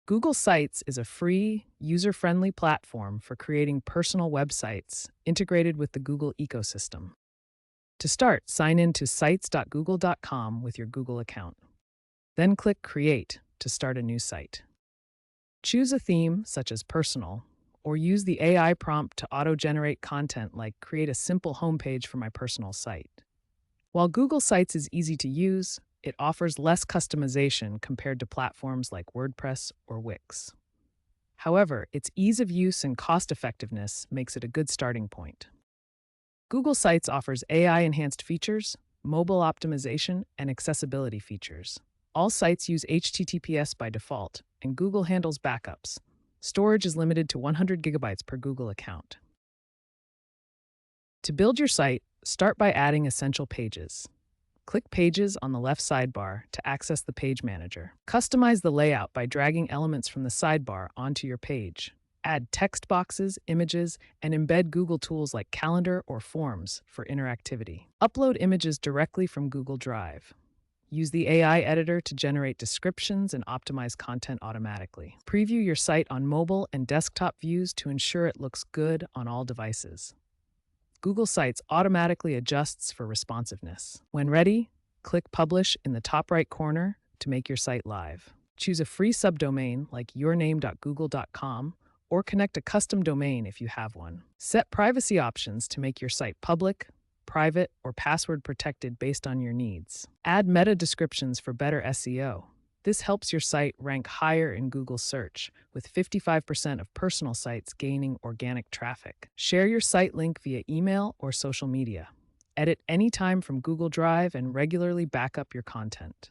Google Sites is a free, user-friendly platform for creating personal websites integrated with the Google ecosystem. To start, sign in to sites.google.com with your Google account. Then click Create to start a new site. Choose a theme, such as personal, or use the AI prompt to auto-generate content like create a simple homepage for my personal site. While Google Sites is easy to use, it offers less customization compared to platforms like WordPress or Wix. However, its ease of use and cost-effectiveness makes it a good starting point. Google Sites offers AI-enhanced features, mobile optimization, and accessibility features. All sites use HTTPS by default, and Google handles backups. Storage is limited to 100 gigabytes per Google account. To build your site, start by adding essential pages. Click Pages on the left sidebar to access the page manager. Customize the layout by dragging elements from the sidebar onto your page. Add text boxes, images, and embed Google tools like Calendar or Forms for interactivity. Upload images directly from Google Drive. Use the AI editor to generate descriptions and optimize content automatically. Preview your site on mobile and desktop views to ensure it looks good on all devices. Google Sites automatically adjusts for responsiveness. When ready, click Publish in the top right corner to make your site live. Choose a free subdomain like yourname.google.com or connect a custom domain if you have one. Set privacy options to make your site public, private, or password protected based on your needs. Add meta descriptions for better SEO. This helps your site rank higher in Google search, with 55% of personal sites gaining organic traffic. Share your site link via email or social media. Edit anytime from Google Drive and regularly back up your content.